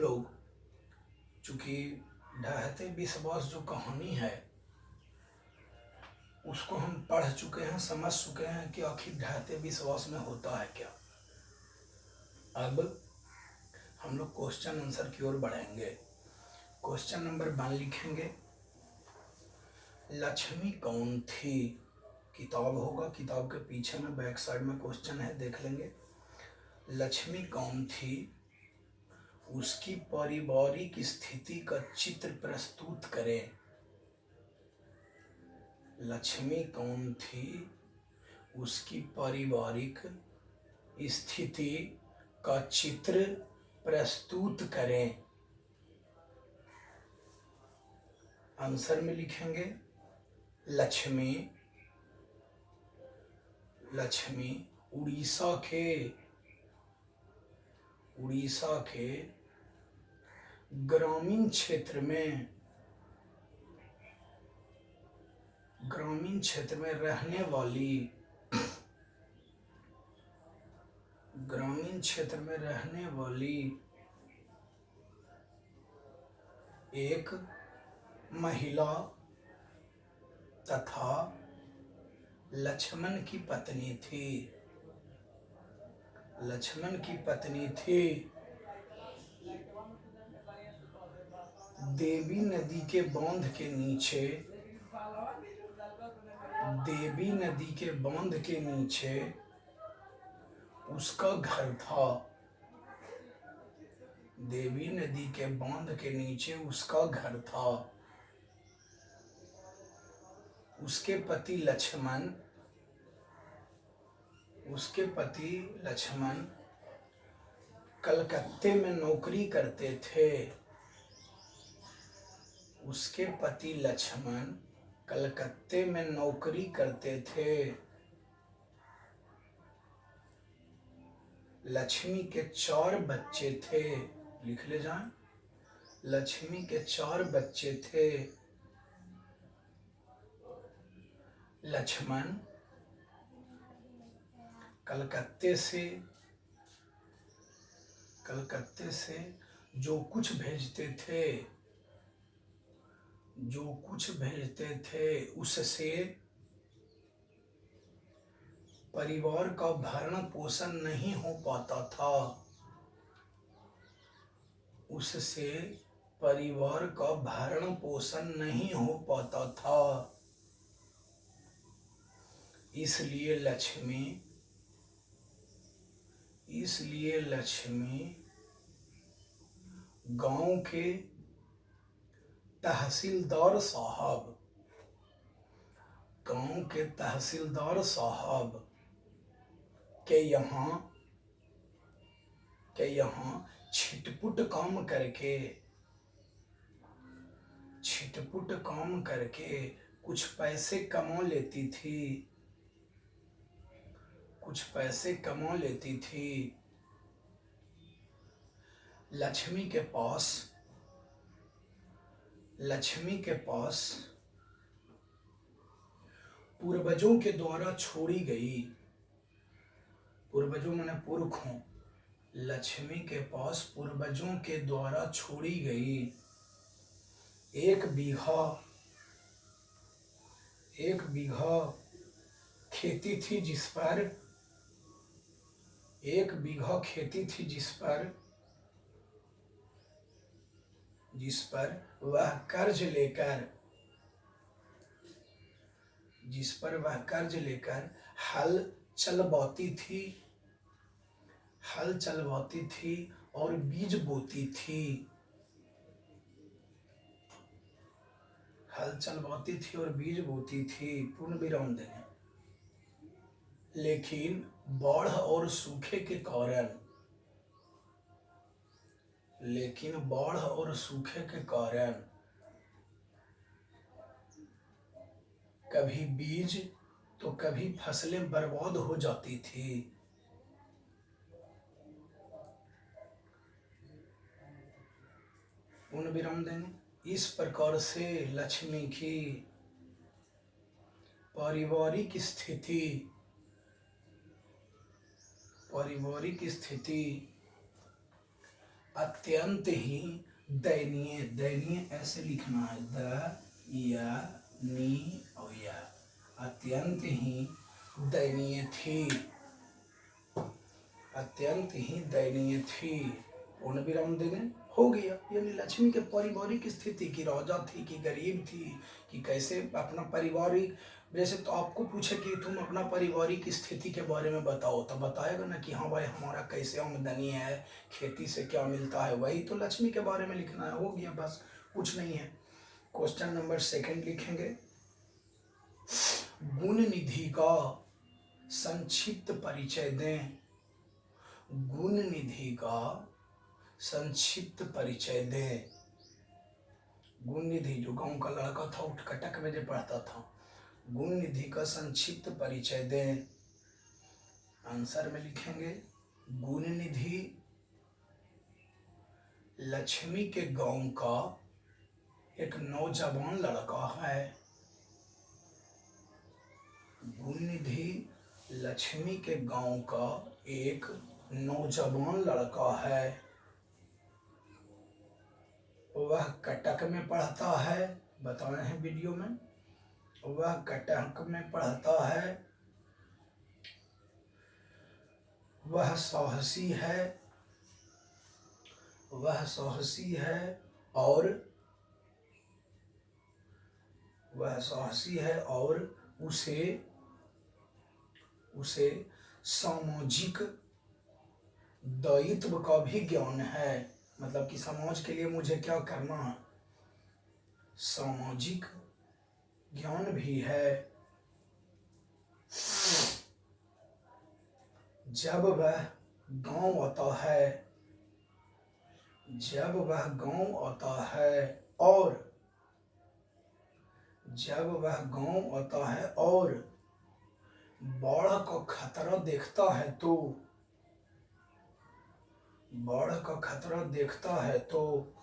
लोग, चूँकि ढहते विश्वास जो कहानी है उसको हम पढ़ चुके हैं, समझ चुके हैं कि आखिर ढहते विश्वास में होता है क्या। अब हम लोग क्वेश्चन आंसर की ओर बढ़ेंगे। क्वेश्चन नंबर 1 लिखेंगे, लक्ष्मी कौन थी। किताब होगा, किताब के पीछे में बैक साइड में क्वेश्चन है, देख लेंगे। लक्ष्मी कौन थी, उसकी पारिवारिक स्थिति का चित्र प्रस्तुत करें। लक्ष्मी कौन थी, उसकी पारिवारिक स्थिति का चित्र प्रस्तुत करें। आंसर में लिखेंगे लक्ष्मी उड़ीसा के ग्रामीण क्षेत्र में रहने वाली एक महिला तथा लक्ष्मण की पत्नी थी। देवी नदी के बांध के नीचे उसका घर था। देवी नदी के बांध के नीचे उसका घर था। उसके पति लक्ष्मण कलकत्ते में नौकरी करते थे। उसके पति लक्ष्मण कलकत्ते में नौकरी करते थे। लक्ष्मी के 4 बच्चे थे। लिख ले जाएं, लक्ष्मी के 4 बच्चे थे। लक्ष्मण कलकत्ते से जो कुछ भेजते थे उससे परिवार का भरण पोषण नहीं हो पाता था। उससे परिवार का भरण पोषण नहीं हो पाता था। इसलिए लक्ष्मी गांव के तहसीलदार साहब के यहाँ छिटपुट काम करके कुछ पैसे कमा लेती थी। लक्ष्मी के पास पूर्वजों के द्वारा छोड़ी गई, पूर्वजों माने पुरखों, लक्ष्मी के पास पूर्वजों के द्वारा छोड़ी गई 1 बीघा खेती थी, जिस पर वह कर्ज लेकर हल चलवाती थी और बीज बोती थी। पूर्ण विराम दें। लेकिन बाढ़ और सूखे के कारण कभी बीज तो कभी फसलें बर्बाद हो जाती थी। पूर्ण विराम देंगे। इस प्रकार से लक्ष्मी की पारिवारिक स्थिति अत्यंत ही दयनीय, दयनीय ऐसे लिखना है, द या नी और या, अत्यंत ही दयनीय थी, अत्यंत ही दयनीय थी, पूर्ण विराम देने हो गया। यानी लक्ष्मी के पारिवारिक स्थिति की, राजा थी कि गरीब थी कि कैसे अपना पारिवारिक, जैसे तो आपको पूछे कि तुम अपना पारिवारिक स्थिति के बारे में बताओ, तो बताएगा ना कि हाँ भाई हमारा कैसे आमदनी है, खेती से क्या मिलता है, वही तो लक्ष्मी के बारे में लिखना है, हो गया बस, कुछ नहीं है। क्वेश्चन नंबर 2 लिखेंगे, गुण निधि का संक्षिप्त परिचय दें। गुण निधि का संक्षिप्त परिचय दें। गुण निधि जो गांव का लड़का था, उठ कटक में जो पढ़ता था, गुण निधि का संक्षिप्त परिचय दें। आंसर में लिखेंगे, गुण निधि लक्ष्मी के गांव का एक नौजवान लड़का है। गुण निधि लक्ष्मी के गांव का एक नौजवान लड़का है। वह कटक में पढ़ता है, बताए हैं वीडियो में, वह कटक में पढ़ता है। वह साहसी है, वह साहसी है और वह साहसी है और उसे सामाजिक दायित्व का भी ज्ञान है। मतलब कि समाज के लिए मुझे क्या करना है, सामाजिक ज्ञान भी है। जब वह गांव आता है, जब वह गांव आता है और जब वह गांव आता है और बाढ़ का खतरा देखता है तो, बाढ़ का खतरा देखता है तो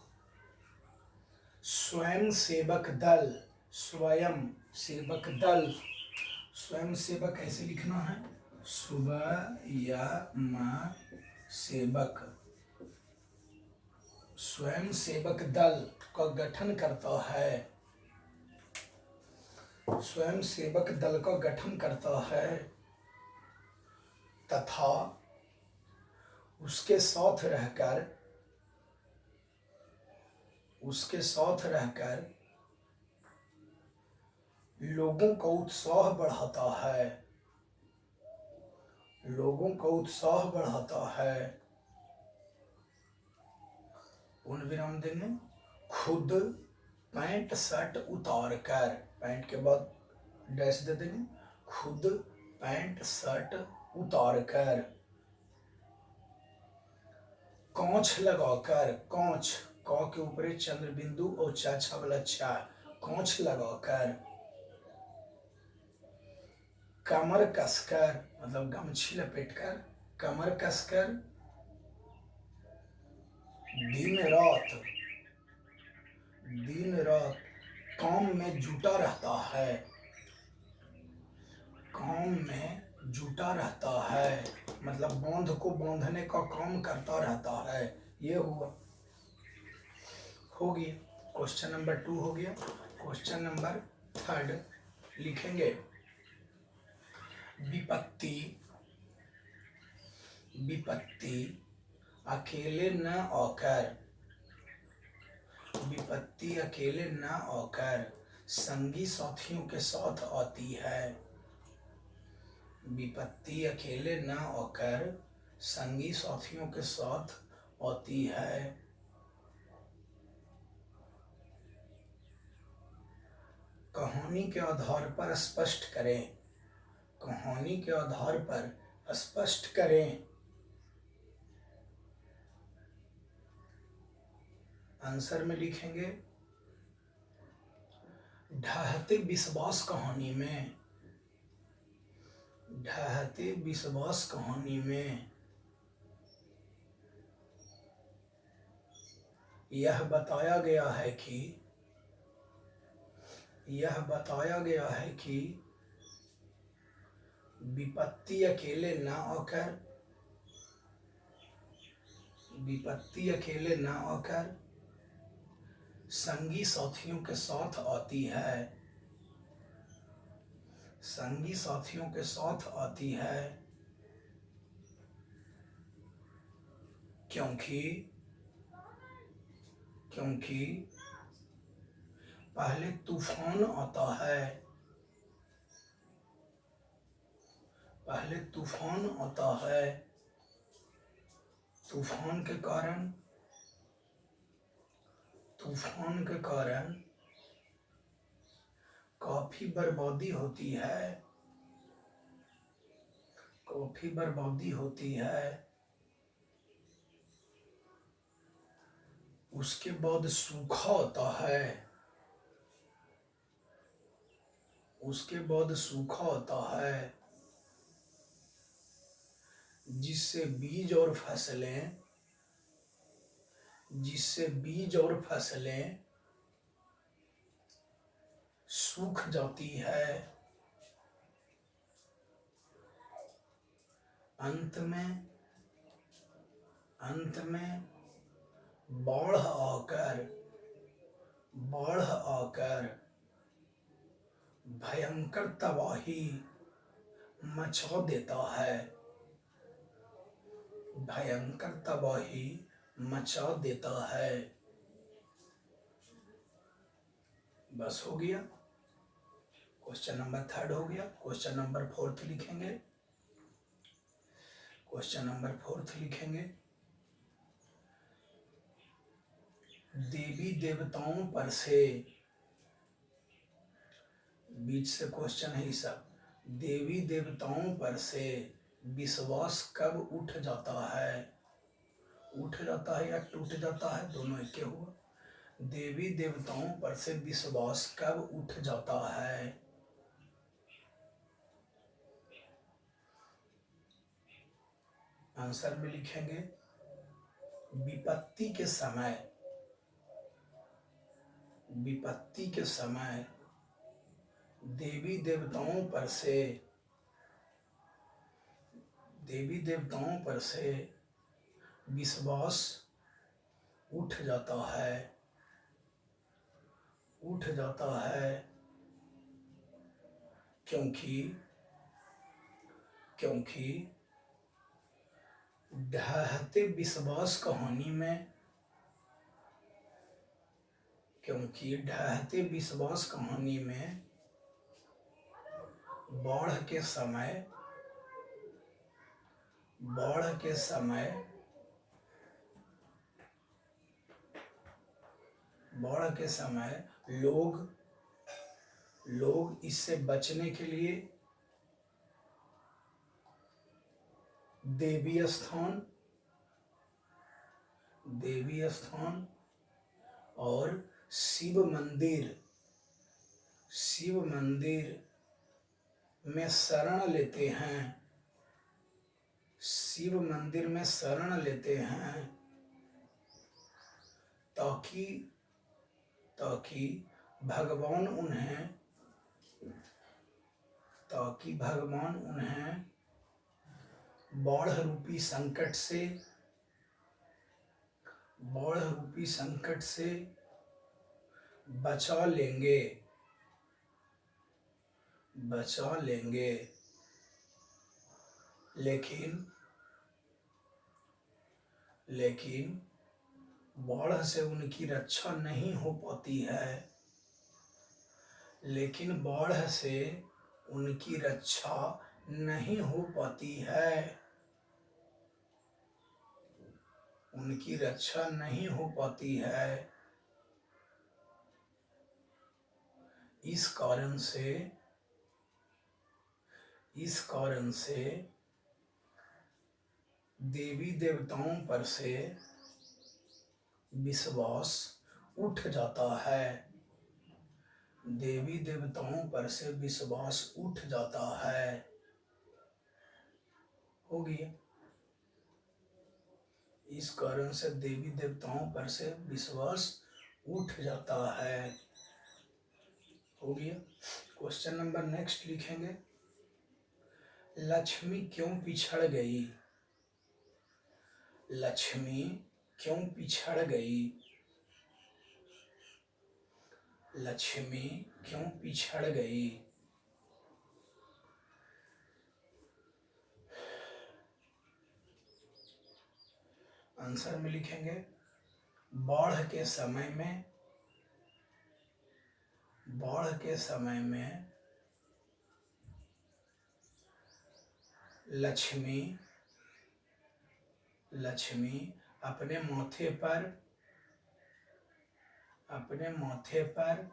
स्वयं सेवक दल, स्वयं सेवक दल, स्वयं सेवक ऐसे लिखना है, स्वयं सेवक, स्वयं सेवक दल का गठन करता है, स्वयं सेवक दल का गठन करता है तथा उसके साथ रहकर लोगों का उत्साह बढ़ाता है, लोगों का उत्साह बढ़ाता है। पूर्ण विराम देंगे, खुद पैंट शर्ट उतार कर, पैंट के बाद डैश दे देंगे, खुद पैंट शर्ट उतार कर, कांच लगाकर, कांच, क के ऊपर चंद्र बिंदु और चाचा वाला चा, कांच लगाकर, कमर कसकर मतलब गमछी लपेटकर, कमर कसकर, दिन रात काम में जुटा रहता है, काम में जुटा रहता है, मतलब बांध को बांधने का काम करता रहता है। ये हुआ, हो गया। क्वेश्चन नंबर 2 हो गया। क्वेश्चन नंबर 3 लिखेंगे, विपत्ति, विपत्ति अकेले न आकर, विपत्ति अकेले न आकर संगी साथियों के साथ आती है। विपत्ति अकेले न आकर संगी साथियों के साथ आती है। कहानी के आधार पर स्पष्ट करें, कहानी के आधार पर स्पष्ट करें। आंसर में लिखेंगे, ढहते विश्वास कहानी में, ढहते विश्वास कहानी में यह बताया गया है कि, यह बताया गया है कि विपत्ति अकेले न आकर, विपत्ति अकेले न आकर संगी साथियों के साथ आती है। संगी साथियों के साथ आती है, क्योंकि पहले तूफान आता है। पहले तूफान आता है। तूफान के कारण काफी बर्बादी होती है। काफी बर्बादी होती है। उसके बाद सूखा आता है। उसके बाद सूखा आता है, जिससे बीज और फसलें सूख जाती है। अंत में बाढ़ आकर भयंकर तबाही मचा देता है। भयंकर तबाही मचा देता है। बस हो गया। क्वेश्चन नंबर 3 हो गया। क्वेश्चन नंबर 4 लिखेंगे। क्वेश्चन नंबर 4 लिखेंगे। देवी देवताओं पर से, बीच से क्वेश्चन है सब। देवी देवताओं पर से विश्वास कब उठ जाता है? उठ जाता है या टूट जाता है, दोनों एक हुआ। देवी देवताओं पर से विश्वास कब उठ जाता है? आंसर में लिखेंगे विपत्ति के समय। विपत्ति के समय देवी देवताओं पर से विश्वास उठ जाता है। उठ जाता है, क्योंकि ढहते विश्वास कहानी में, बाढ़ के समय लोग इससे बचने के लिए देवी स्थान और शिव मंदिर में शरण लेते हैं। शिव मंदिर में शरण लेते हैं, ताकि भगवान उन्हें बाढ़ रूपी संकट से बचा लेंगे। लेकिन बाढ़ से उनकी रक्षा नहीं हो पाती है। उनकी रक्षा नहीं हो पाती है। इस कारण से देवी देवताओं पर से विश्वास उठ जाता है। देवी देवताओं पर से विश्वास उठ जाता है। हो गया। इस कारण से देवी देवताओं पर से विश्वास उठ जाता है। हो गया। क्वेश्चन नंबर नेक्स्ट लिखेंगे। लक्ष्मी क्यों पिछड़ गई? लक्ष्मी क्यों पिछड़ गई, लक्ष्मी क्यों पिछड़ गई। आंसर में लिखेंगे बाढ़ के समय में, बाढ़ के समय में लक्ष्मी, लक्ष्मी अपने माथे पर, अपने माथे पर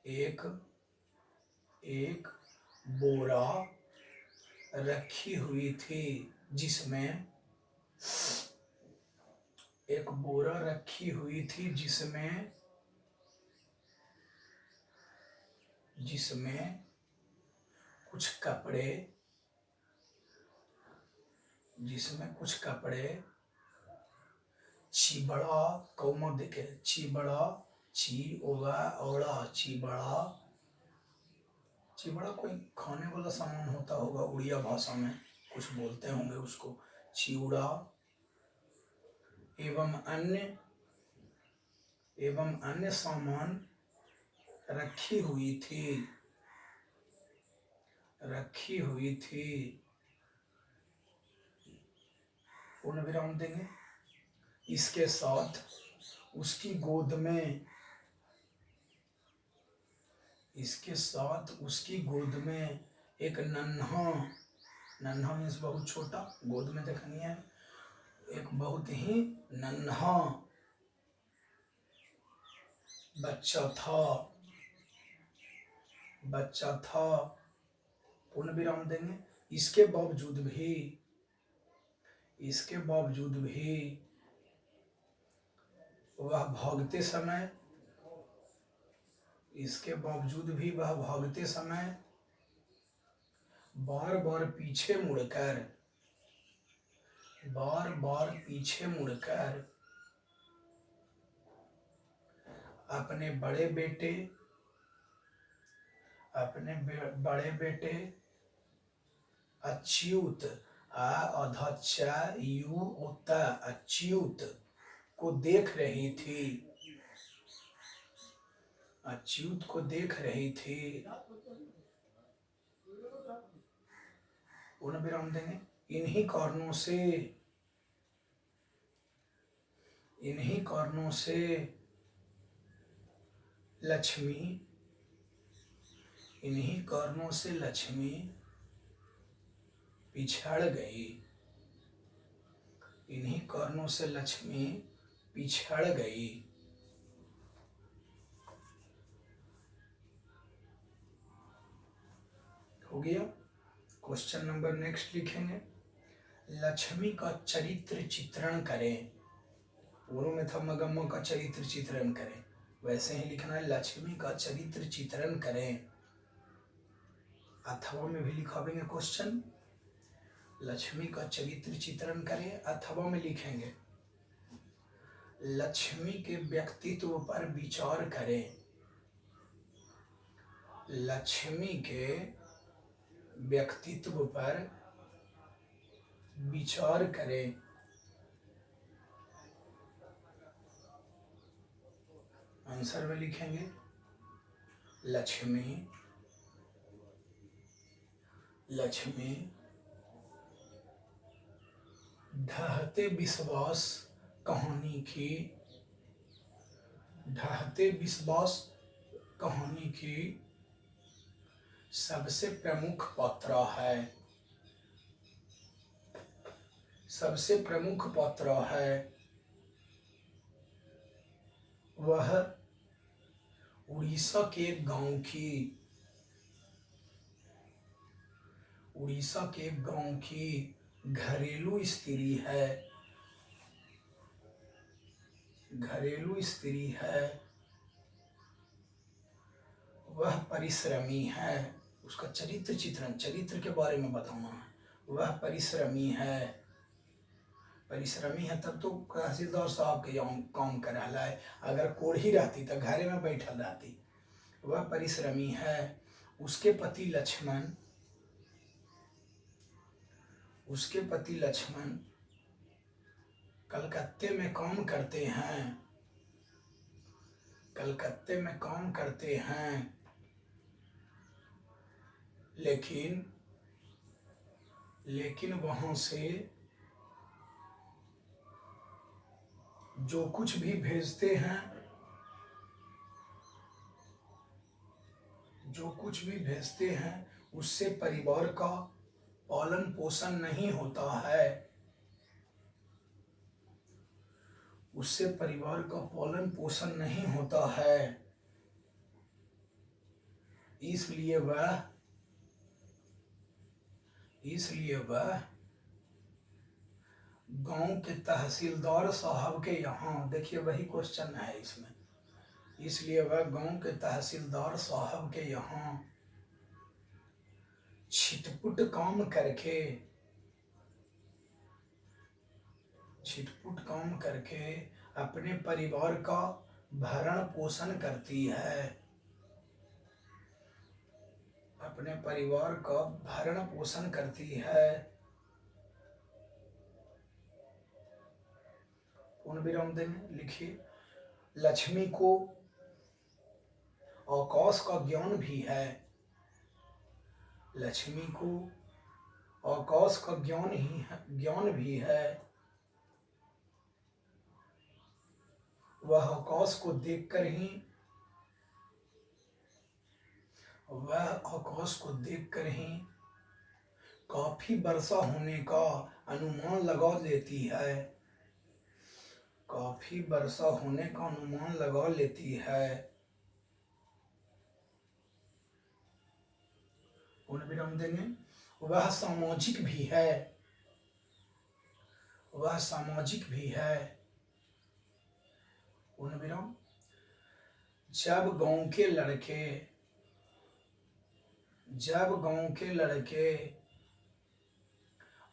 एक एक बोरा रखी हुई थी, जिसमें एक बोरा रखी हुई थी जिसमें जिसमें कुछ कपड़े, जिसमें कुछ कपड़े चिबड़ा, कौमा देखे चिबड़ा, ची ओगा औड़ा, चिबड़ा, चिबड़ा कोई खाने वाला सामान होता होगा, उड़िया भाषा में कुछ बोलते होंगे उसको, चिवड़ा एवं अन्य सामान रखी हुई थी, रखी हुई थी। पूर्ण विराम देंगे। इसके साथ उसकी गोद में, इसके साथ उसकी गोद में एक नन्हा, नन्हा मीन्स बहुत छोटा, गोद में देखनी है, एक बहुत ही नन्हा बच्चा था, बच्चा था। पूर्ण विराम देंगे। इसके बावजूद भी, इसके बावजूद भी वह भागते समय, इसके बावजूद भी वह भागते समय बार बार पीछे मुड़कर, बार बार पीछे मुड़कर अपने बड़े बेटे, अपने बड़े बेटे अच्युत, अच्युत को देख रही थी, अच्युत को देख रही थी। पूर्ण विराम देंगे। इन्हीं कारणों से, इन्हीं कारणों से लक्ष्मी, इन्हीं कारणों से लक्ष्मी पिछड़ गई, इन्हीं कारणों से लक्ष्मी पिछड़ गई। हो गया। क्वेश्चन नंबर नेक्स्ट लिखेंगे। लक्ष्मी का चरित्र चित्रण करें। पूर्व में था मगम्मा का चरित्र चित्रण करें, वैसे ही लिखना है लक्ष्मी का चरित्र चित्रण करें। अथवा में भी लिखावेंगे क्वेश्चन, लक्ष्मी का चरित्र चित्रण करें, अथवा में लिखेंगे लक्ष्मी के व्यक्तित्व पर विचार करें, लक्ष्मी के व्यक्तित्व पर विचार करें। आंसर में लिखेंगे लक्ष्मी, लक्ष्मी ढहते विश्वास कहानी की, ढहते विश्वास कहानी की सबसे प्रमुख पात्रा है, सबसे प्रमुख पात्रा है। वह उड़ीसा के एक गांव की, उड़ीसा के एक गांव की घरेलू स्त्री है, घरेलू स्त्री है। वह परिश्रमी है। उसका चरित्र चित्रण, चरित्र के बारे में बताना है। वह परिश्रमी है, परिश्रमी है तब तो तहसीलदार साहब के काम कर रहा है, अगर कोढ़ी रहती तो घरे में बैठल रहती। वह परिश्रमी है। उसके पति लक्ष्मण, उसके पति लक्ष्मण कलकत्ते में काम करते हैं, कलकत्ते में काम करते हैं, लेकिन वहां से जो कुछ भी भेजते हैं, जो कुछ भी भेजते हैं उससे परिवार का पालन पोषण नहीं होता है, उससे परिवार का पालन पोषण नहीं होता है। इसलिए वह गांव के तहसीलदार साहब के यहाँ, देखिए वही क्वेश्चन है इसमें, इसलिए वह गांव के तहसीलदार साहब के यहाँ छिटपुट काम करके अपने परिवार का भरण पोषण करती है, अपने परिवार का भरण पोषण करती है। पूर्ण विराम देंगे, लिखिए लक्ष्मी को आकाश का ज्ञान भी है, लक्ष्मी को आकाश का ज्ञान भी है। वह आकाश को देखकर ही काफी वर्षा होने का अनुमान लगा लेती है, काफी वर्षा होने का अनुमान लगा लेती है। पूर्ण विराम देंगे, वह सामाजिक भी है, वह सामाजिक भी है। पूर्ण विराम, जब गांव के लड़के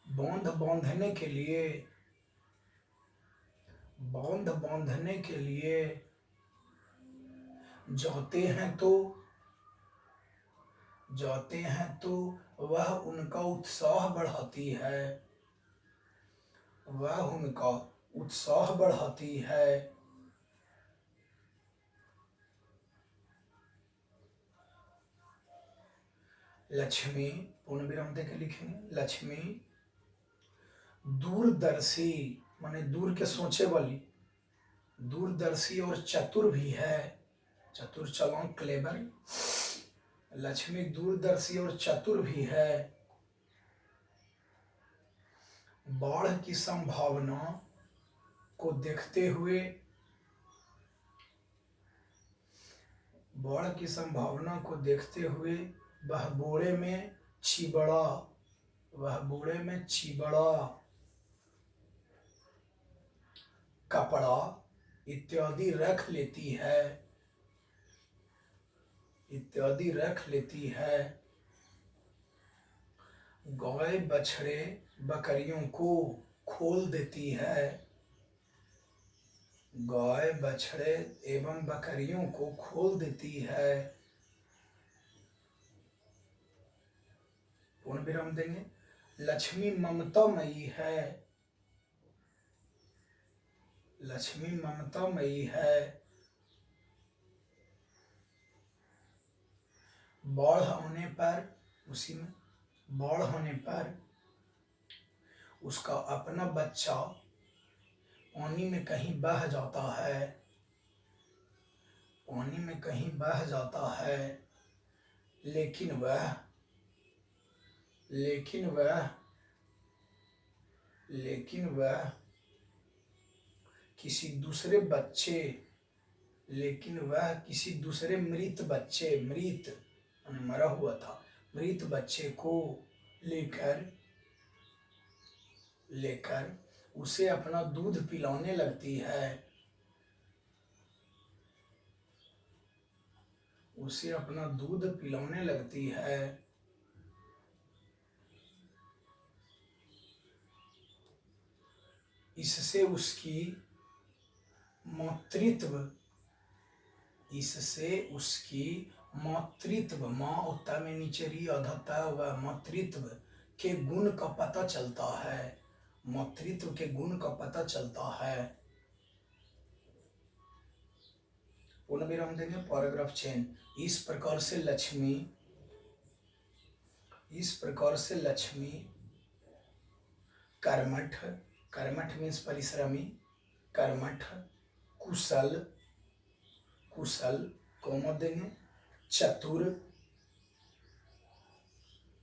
बांध बांधने के लिए जाते हैं तो वह उनका उत्साह बढ़ाती है, वह उनका उत्साह बढ़ाती है। लक्ष्मी, पूर्ण विराम देकर लिखेंगे, लक्ष्मी दूरदर्शी माने दूर के सोचे वाली, दूरदर्शी और चतुर भी है, चतुर चालाक क्लेवर। लक्ष्मी दूरदर्शी और चतुर भी है। बाढ़ की संभावना को देखते हुए वह बोरे में चिबड़ा कपड़ा इत्यादि रख लेती है। गाय बछड़े बकरियों को खोल देती है, गाय बछड़े एवं बकरियों को खोल देती है। पूर्ण विराम देंगे, लक्ष्मी ममतामयी है, लक्ष्मी ममतामयी है। बाढ़ होने पर उसका अपना बच्चा पानी में कहीं बह जाता है, लेकिन वह किसी दूसरे मृत मरा हुआ था, मृत बच्चे को लेकर उसे अपना दूध पिलाने लगती है, उसे अपना दूध पिलाने लगती है। इससे उसकी मातृत्व माँ उत्ता में नीचे री अधता हुआ मातृत्व के गुण का पता चलता है, मातृत्व के गुण का पता चलता है। पूर्ण विराम देंगे, पैराग्राफ चेंज। इस प्रकार से लक्ष्मी कर्मठ, कर्मठ मीन्स परिश्रमी, कर्मठ, कुशल, कौन देंगे, चतुर,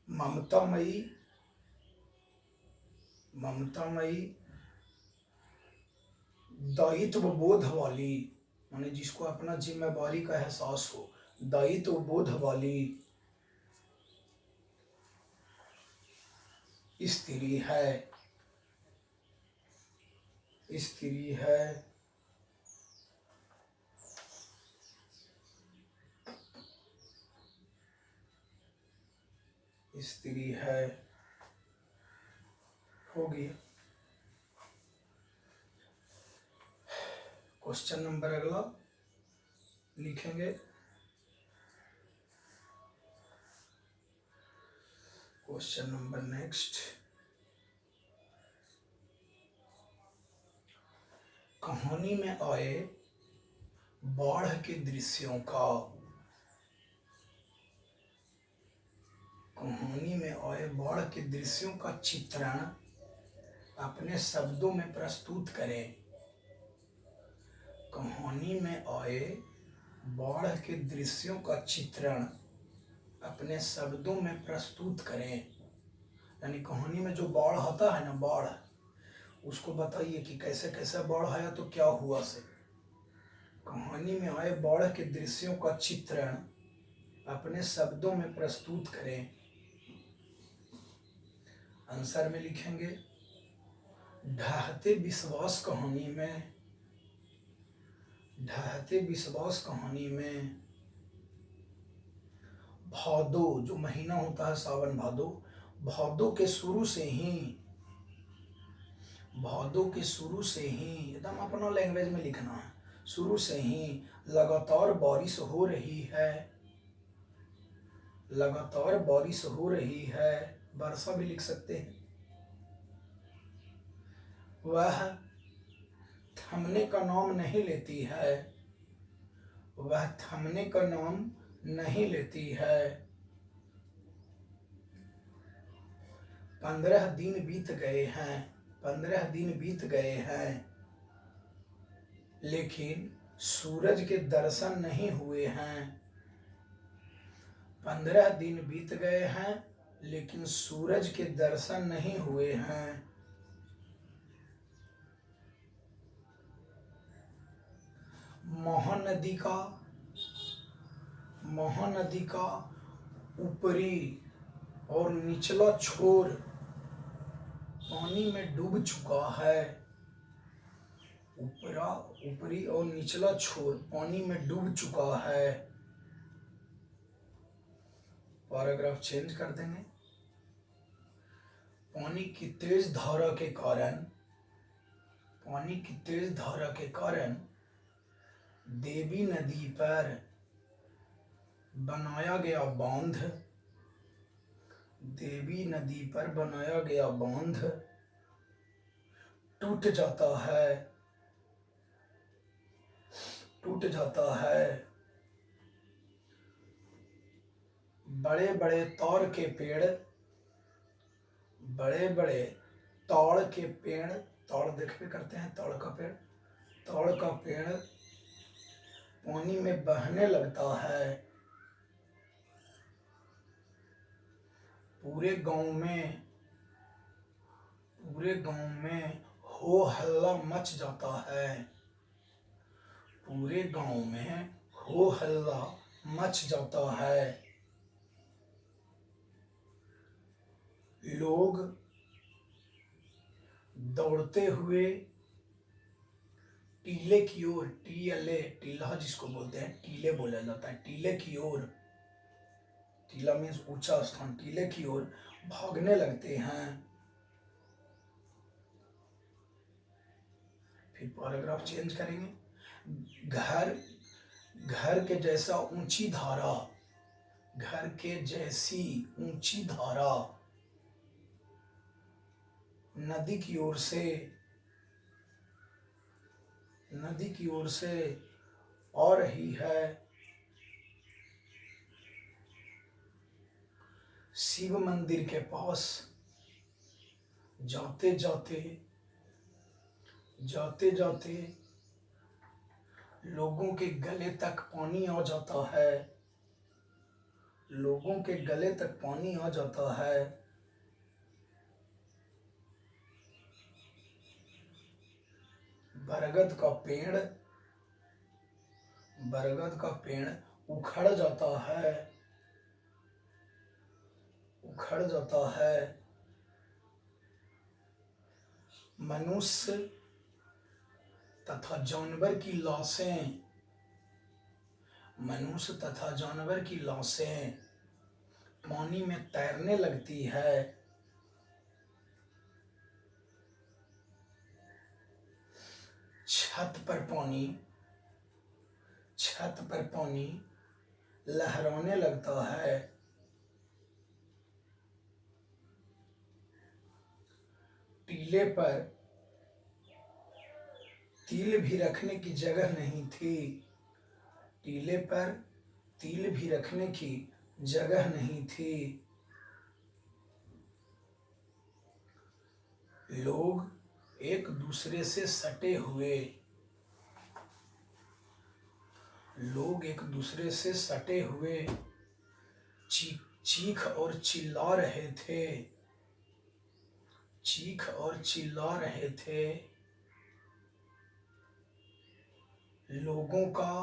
ममतामयी, दायित्व बोध वाली, माने जिसको अपना जिम्मेवारी का एहसास हो, दायित्व बोध वाली स्त्री है, हो गया। क्वेश्चन नंबर अगला लिखेंगे। क्वेश्चन नंबर नेक्स्ट, कहानी में आए बाढ़ के दृश्यों का, कहानी में आए बाढ़ के दृश्यों का चित्रण अपने शब्दों में प्रस्तुत करें। कहानी में आए बाढ़ के दृश्यों का चित्रण अपने शब्दों में प्रस्तुत करें। यानी कहानी में जो बाढ़ आता है ना, बाढ़, उसको बताइए कि कैसे कैसे बाढ़ आया तो क्या हुआ से। कहानी में आए बाढ़ के दृश्यों का चित्रण अपने शब्दों में प्रस्तुत करें। आंसर में लिखेंगे, ढहते विश्वास कहानी में भादो, जो महीना होता है सावन भादो, भादो के शुरू से ही एकदम अपना लैंग्वेज में लिखना है, शुरू से ही लगातार बारिश हो रही है, वर्षा भी लिख सकते हैं। वह थमने का नाम नहीं लेती है, 15 दिन बीत गए हैं, लेकिन सूरज के दर्शन नहीं हुए हैं। 15 दिन बीत गए हैं, लेकिन सूरज के दर्शन नहीं हुए हैं। महानदी का ऊपरी और निचला छोर पानी में डूब चुका है। ऊपरी और निचला छोर पानी में डूब चुका है। पैराग्राफ चेंज कर देंगे। पानी की तेज धारा के कारण देवी नदी पर बनाया गया बांध टूट जाता है। बड़े बड़े ताड़ के पेड़, ताड़ देखते करते हैं, ताड़ का पेड़ पानी में बहने लगता है। पूरे गांव में हो हल्ला मच जाता है। लोग दौड़ते हुए टीले की ओर, टीला जिसको बोलते हैं, टीले बोला जाता है, टीले की ओर, टीला मीन्स ऊंचा स्थान, टीले की ओर भागने लगते हैं। फिर पैराग्राफ चेंज करेंगे। घर के जैसा ऊंची धारा, घर के जैसी ऊंची धारा नदी की ओर से, नदी की ओर से आ रही है। शिव मंदिर के पास जाते जाते, जाते जाते लोगों के गले तक पानी आ जाता है। लोगों के गले तक पानी आ जाता है। बरगद का पेड़, बरगद का पेड़ उखड़ जाता है, उखड़ जाता है। मनुष्य तथा जानवर की लाशें, मनुष्य तथा जानवर की लाशें पानी में तैरने लगती है। छत पर पानी, छत पर पानी लहराने लगता है। टीले पर तिल भी रखने की जगह नहीं थी। टीले पर तिल भी रखने की जगह नहीं थी। लोग एक दूसरे से सटे हुए, लोग एक दूसरे से सटे हुए चीख और चिल्ला रहे थे, चीख और चिल्ला रहे थे। लोगों का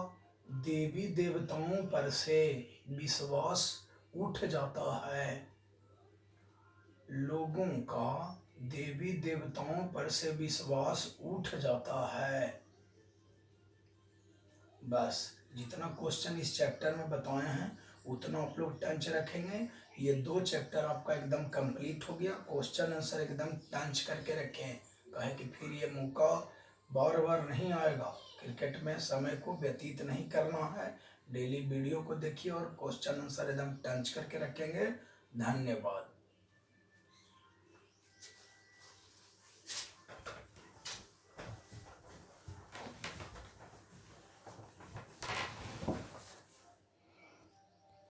देवी देवताओं पर से विश्वास उठ जाता है। लोगों का देवी देवताओं पर से विश्वास उठ जाता है। बस जितना क्वेश्चन इस चैप्टर में बताए हैं उतना आप लोग टंच रखेंगे। ये 2 चैप्टर आपका एकदम कंप्लीट हो गया। क्वेश्चन आंसर एकदम टंच करके रखें, कहे कि फिर ये मौका बार बार नहीं आएगा। क्रिकेट में समय को व्यतीत नहीं करना है। डेली वीडियो को देखिए और क्वेश्चन आंसर एकदम टंच करके रखेंगे। धन्यवाद।